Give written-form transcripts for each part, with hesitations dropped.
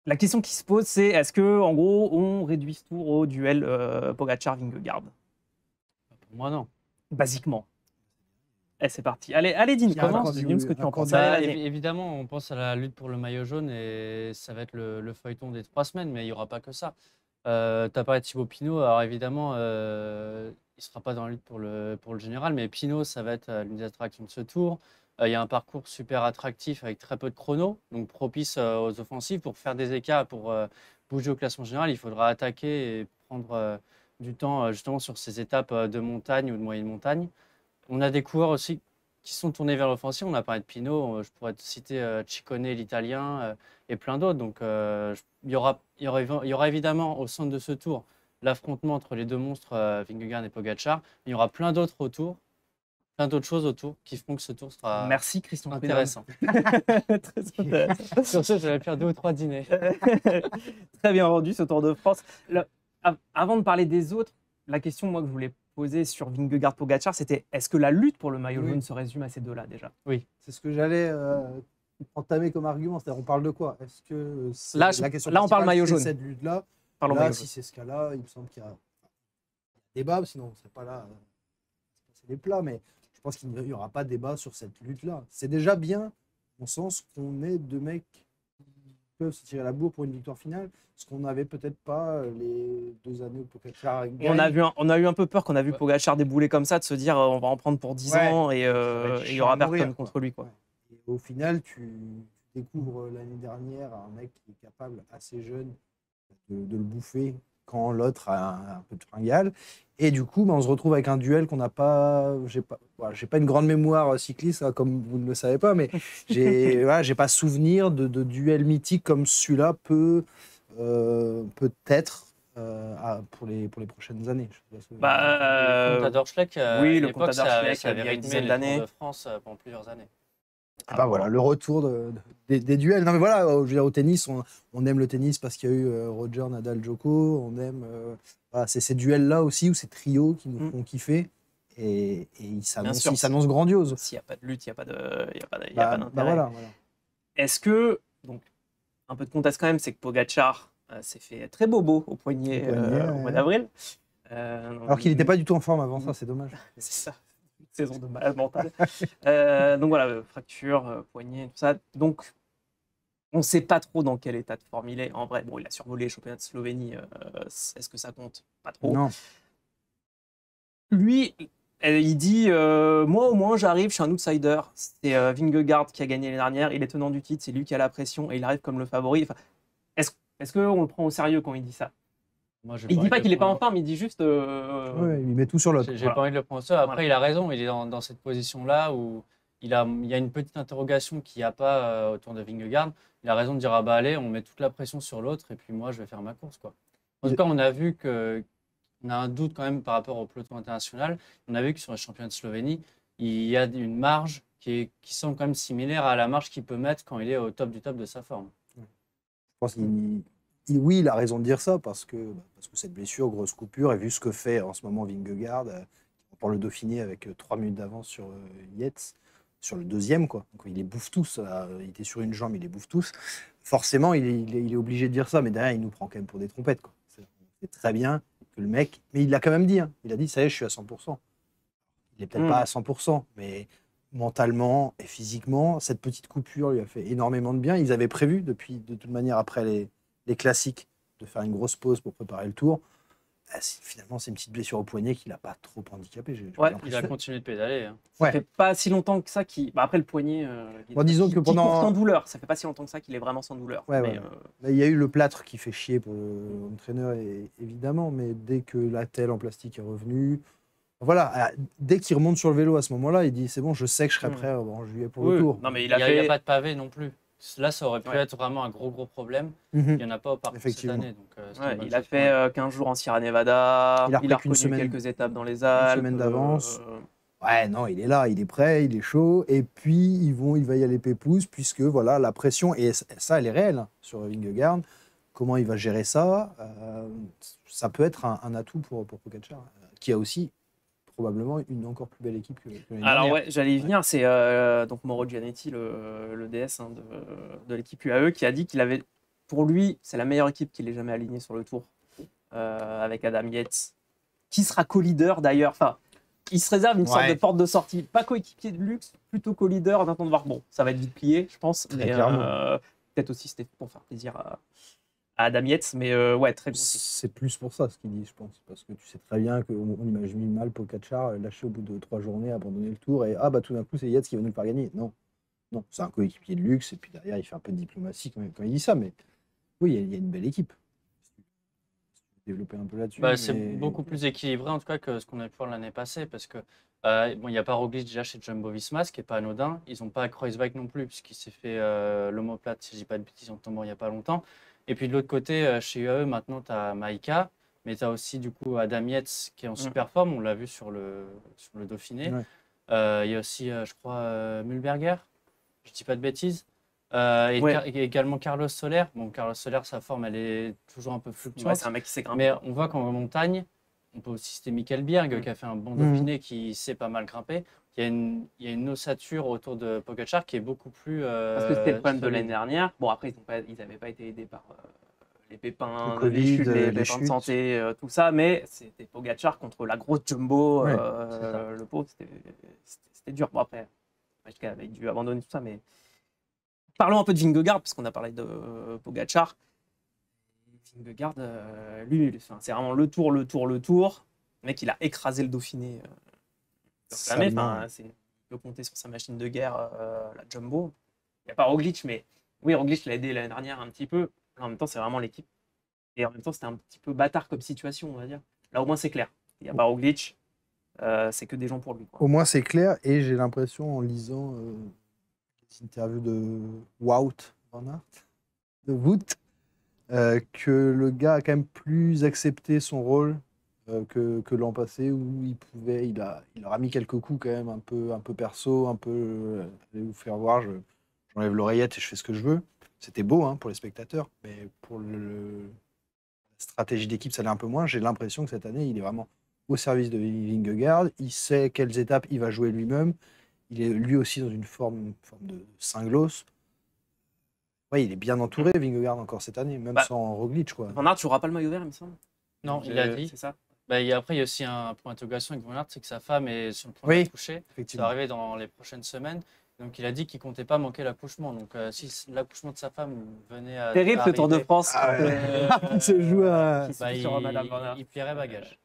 La question qui se pose, c'est est-ce que, en gros, on réduit ce tour au duel Pogacar-Vingegaard? Pour moi, non. Basiquement. Et c'est parti. Allez, Dean, commence. Dis-nous ce que tu en penses. Allez, vas-y. Évidemment, on pense à la lutte pour le maillot jaune et ça va être le feuilleton des 3 semaines, mais il n'y aura pas que ça. Tu as parlé de Thibaut Pinot, alors évidemment, il ne sera pas dans la lutte pour le général, mais Pinot, ça va être l'une des attractions de ce tour. Il y a un parcours super attractif avec très peu de chrono, donc propice aux offensives. Pour faire des écarts, pour bouger au classement général, il faudra attaquer et prendre du temps justement sur ces étapes de montagne ou de moyenne montagne. On a des coureurs aussi qui sont tournés vers l'offensive. On a parlé de Pinot, je pourrais te citer Ciccone, l'Italien, et plein d'autres. Donc il y aura évidemment au centre de ce tour l'affrontement entre les deux monstres, Vingegaard et Pogacar. Il y aura plein d'autres autour, plein d'autres choses autour qui feront que ce tour sera Merci, Christian intéressant. Très intéressant. Sur ce, je vais faire 2 ou 3 dîners. Très bien rendu ce Tour de France. Avant de parler des autres, la question moi, que je voulais poser sur Vingegaard-Pogacar, c'était est-ce que la lutte pour le maillot jaune se résume à ces deux-là déjà? Oui. C'est ce que j'allais entamer comme argument. C'est-à-dire, on parle de quoi? Est-ce que la question on parle maillot jaune. Cette lutte-là, si c'est ce cas-là, il me semble qu'il y a débat, sinon on ne serait pas là. C'est des plats, mais je pense qu'il n'y aura pas de débat sur cette lutte-là. C'est déjà bien, en sens qu'on ait deux mecs qui peuvent se tirer la bourre pour une victoire finale, ce qu'on n'avait peut-être pas les 2 années où Pogacar gagne. On a eu un peu peur qu'on a vu Pogacar débouler comme ça, de se dire on va en prendre pour 10 ans et il n'y aura personne contre lui. Quoi. Ouais. Et au final, tu découvres l'année dernière un mec qui est capable, assez jeune, de le bouffer quand l'autre a un peu de fringale. Et du coup, on se retrouve avec un duel qu'on n'a pas. J'ai pas une grande mémoire cycliste, hein, comme vous ne le savez pas, mais j'ai pas souvenir de duel mythique comme celui-là peut-être pour les prochaines années. Le Contador Schleck, oui, le Contador Schleck avait une dizaine d'années. Tour de France pendant plusieurs années. Voilà, le retour des duels. Non mais voilà, je veux dire, au tennis, on aime le tennis parce qu'il y a eu Roger, Nadal, Djoko. On aime c'est ces duels-là aussi, ou ces trios qui nous font kiffer. Et ils s'annoncent grandioses. S'il n'y a pas de lutte, il n'y a pas d'intérêt. Voilà. Est-ce que, donc, un peu de contexte quand même, c'est que Pogacar s'est fait très bobo au poignet au mois d'avril. Alors qu'il n'était pas du tout en forme avant ça, c'est dommage. C'est ça. Saison de malade mental. Donc voilà, fracture, poignet, tout ça. Donc, on ne sait pas trop dans quel état de forme il est. En vrai, bon, il a survolé le championnat de Slovénie. Est-ce que ça compte? Pas trop. Non. Lui, il dit moi, au moins, j'arrive, je suis un outsider. C'est Vingegaard qui a gagné l'année dernière. Il est tenant du titre, c'est lui qui a la pression et il arrive comme le favori. Enfin, est-ce qu'on le prend au sérieux quand il dit ça? Il dit pas qu'il n'est pas en forme, il dit juste. Ouais, il met tout sur l'autre. J'ai pas envie de le prendre au sérieux. Après, il a raison, il est dans cette position-là où il y a une petite interrogation qu'il n'y a pas autour de Vingegaard. Il a raison de dire ah bah allez, on met toute la pression sur l'autre et puis moi je vais faire ma course, quoi. En tout cas, on a vu on a un doute quand même par rapport au peloton international. On a vu que sur le championnat de Slovénie, il y a une marge qui semble quand même similaire à la marge qu'il peut mettre quand il est au top du top de sa forme. Je pense oui, il a raison de dire ça parce que cette blessure, grosse coupure, et vu ce que fait en ce moment Vingegaard, pour le Dauphiné avec 3 minutes d'avance sur Yates, sur le deuxième, quoi. Donc, il les bouffe tous. Il était sur une jambe, il les bouffe tous. Forcément, il est obligé de dire ça, mais derrière, il nous prend quand même pour des trompettes, quoi. C'est très bien que le mec. Mais il l'a quand même dit. Hein. Il a dit ça y est, je suis à 100%. Il n'est peut-être pas à 100%, mais mentalement et physiquement, cette petite coupure lui a fait énormément de bien. Ils avaient prévu, de toute manière, après les classiques, de faire une grosse pause pour préparer le tour. Finalement, c'est une petite blessure au poignet qui l'a pas trop handicapé. Il a continué de pédaler. Hein. Ça fait pas si longtemps que ça qu'il. Après le poignet, disons que pendant court sans douleur. Ça fait pas si longtemps que ça qu'il est vraiment sans douleur. Il y a eu le plâtre qui fait chier pour l'entraîneur, évidemment, mais dès que la telle en plastique est revenue, voilà, dès qu'il remonte sur le vélo à ce moment-là, il dit c'est bon, je sais que je serai prêt en juillet pour le tour. Non, mais il n'y a pas de pavé non plus. Là, ça aurait pu être vraiment un gros problème. Il n'y en a pas au parcours cette année. Donc, il a fait 15 jours en Sierra Nevada. Il a reconnu quelques étapes dans les Alpes. Une semaine d'avance. Non, il est là, il est prêt, il est chaud. Et puis, il va y aller pépouze, puisque voilà, la pression, et ça, elle est réelle sur Vingegaard. Comment il va gérer ça? Ça peut être un atout pour Pogacar, qui a aussi probablement une encore plus belle équipe que l'année dernière. Alors j'allais y venir, c'est donc Mauro Gianetti, le DS de l'équipe UAE, qui a dit qu'il avait pour lui, c'est la meilleure équipe qu'il ait jamais alignée sur le tour, avec Adam Yates, qui sera co-leader d'ailleurs. Enfin, il se réserve une sorte de porte de sortie, pas coéquipier de luxe, plutôt co-leader. On attend de voir. Bon, ça va être vite plié, je pense. Très Mais clairement. peut-être aussi c'était pour faire plaisir à Adam Yates, mais ouais, très bon. C'est plus pour ça ce qu'il dit, je pense. Parce que tu sais très bien qu'on imagine mal Pogačar lâcher au bout de 3 journées, abandonner le tour et tout d'un coup c'est Yates qui va nous le faire gagner. Non, non, c'est un coéquipier de luxe et puis derrière il fait un peu de diplomatie quand il dit ça, mais oui, il y a une belle équipe. Développer un peu là-dessus. Bah, c'est mais- beaucoup plus équilibré en tout cas que ce qu'on a pu voir l'année passée parce que bon, il n'y a pas Roglic déjà chez Jumbo-Visma, ce qui n'est pas anodin. Ils n'ont pas Kreuzweig non plus puisqu'il s'est fait l'omoplate, si je dis pas de bêtises, en tombant il n'y a pas longtemps. Et puis de l'autre côté, chez UAE, maintenant tu as Maïka, mais tu as aussi du coup Adam Yates qui est en super forme, on l'a vu sur le Dauphiné. Ouais. Il y a aussi, je crois, Mühlberger, je dis pas de bêtises. Et également Carlos Soler. Bon, Carlos Soler, sa forme, elle est toujours un peu Ouais, fluctuante. c'est un mec qui s'est grimpé. Mais on voit qu'en montagne, on peut aussi citer Michael Bierg qui a fait un bon Dauphiné, qui sait pas mal grimper. Il y a une ossature autour de Pogačar qui est beaucoup plus. Parce que c'était le problème de solide. l'année dernière. Bon, après, ils n'avaient pas été aidés par les pépins, Le Covid, les chutes, les les pépins de chutes. santé, tout ça, mais c'était Pogačar contre la grosse Jumbo, Ouais, le pauvre, c'était dur. Bon, après, Maïka avait dû abandonner tout ça, mais parlons un peu de Vingegaard, parce qu'on a parlé de Pogačar. Vingegaard, lui, c'est vraiment le tour. Le mec, il a écrasé le Dauphiné. Jamais. Enfin, il peut compter sur sa machine de guerre, la Jumbo. Il n'y a pas Roglic, mais oui, Roglic l'a aidé l'année dernière un petit peu. Là, en même temps, c'est vraiment l'équipe. Et en même temps, c'était un petit peu bâtard comme situation, on va dire. Là, au moins, c'est clair. Il n'y a pas Roglic. C'est que des gens pour lui, quoi. Au moins c'est clair et j'ai l'impression en lisant les interviews de Wout Van Aert, de Wout, que le gars a quand même plus accepté son rôle que l'an passé où il leur a mis quelques coups quand même un peu perso, un peu allez vous faire voir, j'enlève l'oreillette et je fais ce que je veux. C'était beau hein, pour les spectateurs, mais pour la stratégie d'équipe, ça l'est un peu moins. J'ai l'impression que cette année, il est vraiment au service de Vingegaard. Il sait quelles étapes il va jouer lui-même. Il est lui aussi dans une forme de cinglos. Ouais, il est bien entouré, Vingegaard, encore cette année, même sans Roglic. Quoi. Van Aert, tu n'auras pas le maillot vert, il me semble. Non, il a dit. C'est ça. Après, il y a aussi un point d'interrogation avec Van Aert, c'est que sa femme est sur le point d'accoucher. Ça va effectivement. arriver dans les prochaines semaines. Donc, il a dit qu'il comptait pas manquer l'accouchement. Donc, si l'accouchement de sa femme venait à. Terrible ce Tour de France. Il se joue à. Il plierait bagage.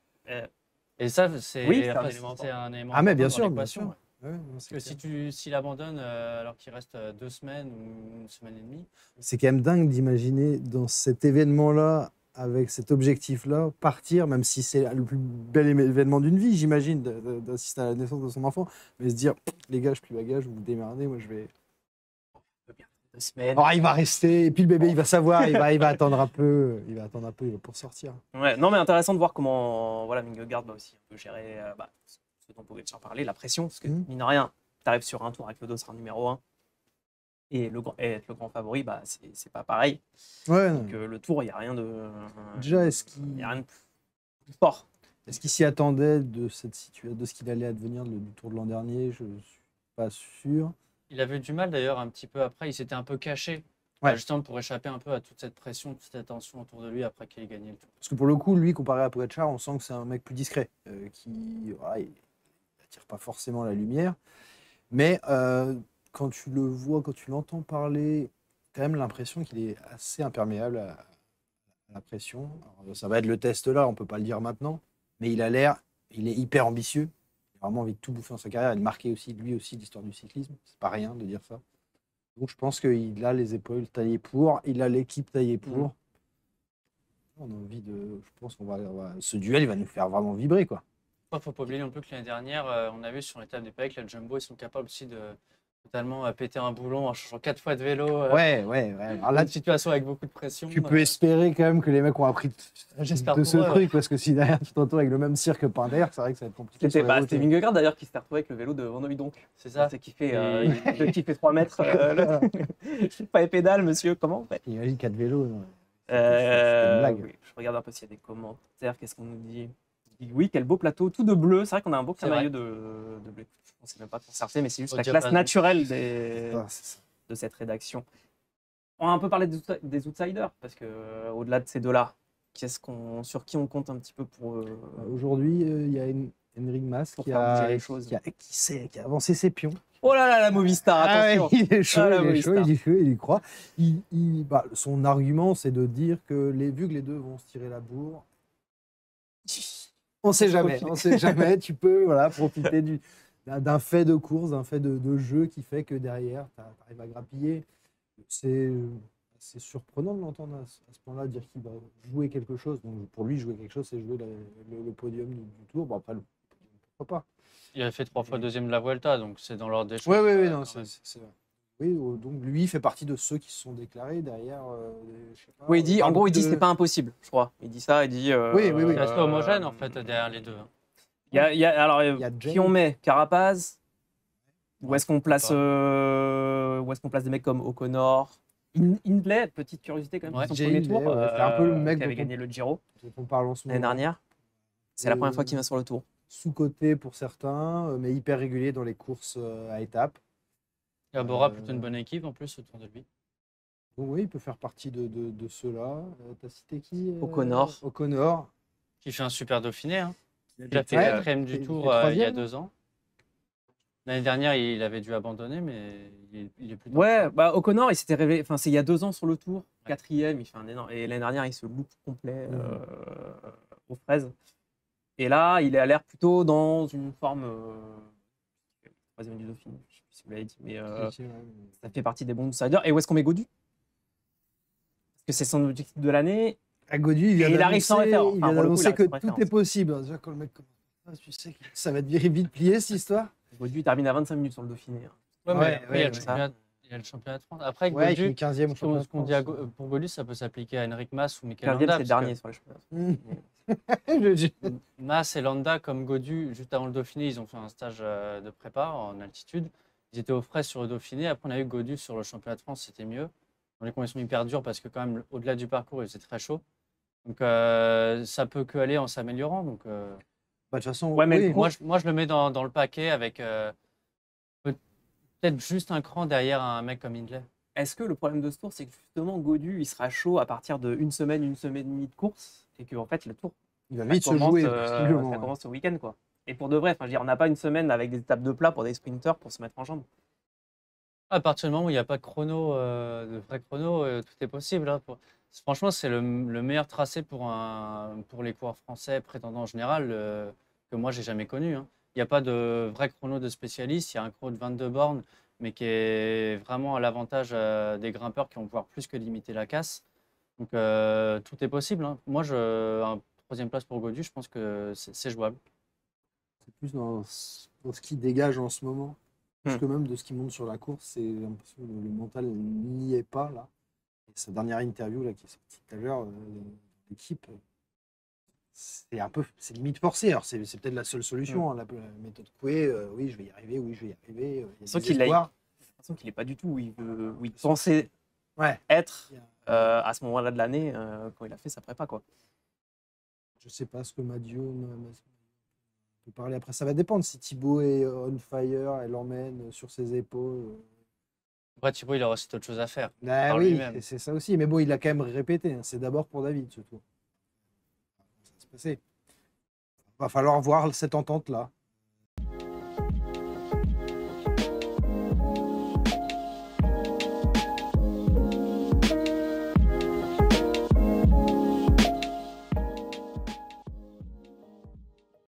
Et ça, c'est un élément. Ah, mais bien important sûr, dans bien l'équation, sûr. ouais. Ouais, non, Parce c'est que clair. s'il abandonne alors qu'il reste 2 semaines ou 1 semaine et demie, C'est quand même dingue d'imaginer dans cet événement-là, avec cet objectif-là, partir, même si c'est le plus bel événement d'une vie, j'imagine, d'assister à la naissance de son enfant, mais se dire, les gars, je plie bagage, vous vous démerdez, moi je vais. 2 semaines. Oh, il va rester, et puis le bébé, il va savoir, il va attendre un peu, il va pour sortir. Ouais, non, mais intéressant de voir comment Vingegaard va aussi un peu gérer ce dont Pogačar parlait, la pression, parce que mine de rien, tu arrives sur un tour avec le dossard numéro 1 et être le grand favori, c'est pas pareil. Ouais, donc le tour, il n'y a rien de. Déjà, il y a rien de plus fort. Est-ce qu'il s'y attendait de cette situation, de ce qu'il allait advenir du tour de l'an dernier? Je ne suis pas sûr. il avait du mal d'ailleurs un petit peu après. Il s'était un peu caché, justement pour échapper un peu à toute cette pression, toute cette attention autour de lui après qu'il ait gagné le tour. Parce que pour le coup, lui, comparé à Pogačar, on sent que c'est un mec plus discret, qui n'attire pas forcément la lumière. Mais quand tu le vois, quand tu l'entends parler, tu as quand même l'impression qu'il est assez imperméable à la pression. Alors, ça va être le test là, on ne peut pas le dire maintenant, mais il est hyper ambitieux. Il a vraiment envie de tout bouffer dans sa carrière et de marquer aussi, lui aussi, l'histoire du cyclisme. C'est pas rien de dire ça. Donc je pense qu'il a les épaules taillées pour, il a l'équipe taillée pour. On a envie de. Je pense ce duel, il va nous faire vraiment vibrer, quoi. Il ne faut pas oublier non plus que l'année dernière, on a vu sur l'étape du Pec, la Jumbo, ils sont capables aussi de totalement péter un boulon en changeant 4 fois de vélo. Ouais. Alors là, une situation avec beaucoup de pression. Tu peux espérer quand même que les mecs ont appris de ce truc, parce que si derrière tu t'entoures avec le même cirque Pinder, c'est vrai que ça va être compliqué. C'était Vingegaard d'ailleurs qui s'est retrouvé avec le vélo de Van Hooijdonk. C'est ça. C'est qui fait 3 mètres. Pas les pédales, monsieur, comment en fait? Imagine 4 vélos. C'était une blague. Oui. Je regarde un peu s'il y a des commentaires. Qu'est-ce qu'on nous dit? Oui, quel beau plateau, tout de bleu. C'est vrai qu'on a un beau maillot de bleu. Je ne sais même pas concerter, mais c'est juste la classe naturelle de cette rédaction. On a un peu parlé des outsiders, parce que au-delà de ces deux-là, sur qui on compte un petit peu pour Aujourd'hui, il y a Henrik Mas Pour qui faire bouger a, les choses. qui a avancé ses pions. Oh là là, la Movistar, attention. Il est chaud, Ah, la il est chaud, Movistar. il y chaud, il y croit. Son argument, c'est de dire que vu que les deux vont se tirer la bourre, on sait jamais. Tu peux profiter d'un fait de course, d'un fait de jeu qui fait que derrière, tu arrives à grappiller. C'est surprenant de l'entendre à ce point-là dire qu'il va jouer quelque chose. Donc pour lui, jouer quelque chose, c'est jouer le podium du Tour. Bon, après, pourquoi pas. Il avait fait 3 fois deuxième de la Vuelta, donc c'est dans l'ordre des choses. Oui, non, quand même. c'est vrai. Oui, donc lui, il fait partie de ceux qui se sont déclarés derrière. Je sais pas, Oui, il dit, en parle gros, il dit de- c'est pas impossible, je crois. Il dit ça, il dit. Oui. C'est assez homogène, en fait, derrière les deux. Alors, Il y a qui Jane. on met? Carapaz? Où est-ce qu'on place, pas. où est-ce qu'on place des mecs comme O'Connor? Hindley, petite curiosité quand même, Ouais, pour son Jay premier Hindley, tour, ouais, c'est un peu le mec qui avait dont on- gagné le Giro dont on parle en ce l'année moment. dernière. C'est la première fois qu'il vient sur le tour. Sous-coté pour certains, mais hyper régulier dans les courses à étapes. Il y a Bora, plutôt une bonne équipe en plus autour de lui. Donc oui, il peut faire partie de ceux-là. T'as cité qui O'Connor. O'Connor. Qui fait un super Dauphiné. Hein. Il Il a fait Ouais, 4e il du fait Tour il y a troisième. 2 ans. L'année dernière, il avait dû abandonner, mais il est plutôt. Ouais, bah O'Connor, il s'était révélé, enfin c'est il y a 2 ans sur le tour, 4e, il fait un énorme, et l'année dernière il se look complet aux fraises. Et là, il a l'air plutôt dans une forme 3e du Dauphiné, je sais plus si vous l'avez dit, mais ça fait partie des bons outsiders. Et où est-ce qu'on met Gaudu? Parce que c'est son objectif de l'année. À Godu, il vient Et il arrive sans d'annoncer- référence. il Enfin, vient pour le coup, il d'annoncer arrive que sans tout référence. est possible. Déjà, quand le mec commence, tu sais que ça va être vite plié cette histoire. Gaudu termine à 25 minutes sur le Dauphiné. Ouais, mais Ouais, après, il y a le ouais. championnat de France. Après, Ouais, qui est Gaudu, 15e au championnat ce de qu'on France. dit pour Gaudu, ça peut s'appliquer à Henrik Mas ou Mikel 15e, Landa. c'est le dernier sur les championnats. Mas et Landa, comme Gaudu, juste avant le Dauphiné, ils ont fait un stage de prépa en altitude. Ils étaient aux frais sur le Dauphiné. Après, on a eu Gaudu sur le championnat de France, c'était mieux. Dans les conditions hyper dures, parce que quand même, au-delà du parcours, il faisait très chaud. Donc, ça peut que aller en s'améliorant. Donc, De toute façon, Ouais, mais oui. moi, je le mets dans le paquet avec peut-être juste un cran derrière un mec comme Hindley. Est-ce que le problème de ce tour, c'est que justement Gaudu, il sera chaud à partir de une semaine et demie de course, et que en fait le tour il va ça vite se commence, jouer, ça possiblement. Ouais. commence ce week-end quoi. Et pour de vrai, enfin, je veux dire, on n'a pas une semaine avec des étapes de plat pour des sprinters pour se mettre en jambes. À partir du moment où il n'y a pas de chrono, de vrai chrono, tout est possible. Hein, franchement, c'est le meilleur tracé pour les coureurs français prétendants en général que moi, j'ai jamais connu. Hein. Il n'y a pas de vrai chrono de spécialiste. Il y a un chrono de 22 bornes, mais qui est vraiment à l'avantage des grimpeurs qui vont pouvoir plus que limiter la casse. Donc, tout est possible. Hein. Moi, un 3e place pour Gaudu, je pense que c'est jouable. C'est plus dans ce qui dégage en ce moment. Plus que même de ce qui monte sur la course, c'est l'impression que le mental n'y est pas là. Et sa dernière interview là, qui est sortie tout à l'heure, l'équipe, c'est limite forcé. Alors c'est peut-être la seule solution, hein, la méthode Coué. Oui, je vais y arriver, oui, je vais y arriver. Il y a Sauf des qu'il a espoirs. l'impression qu'il n'est pas du tout où il pensait Ouais. être à ce moment-là de l'année quand il a fait sa prépa quoi. Je sais pas ce que Madio peut parler après. Ça va dépendre si Thibaut est on fire, elle l'emmène sur ses épaules. Après, Thibaut, il aura aussi d'autres choses à faire. Ah Par oui, lui-même. c'est ça aussi. Mais bon, il a quand même répété. Hein. C'est d'abord pour David, ce tour. Ça va se passer. Va falloir voir cette entente-là.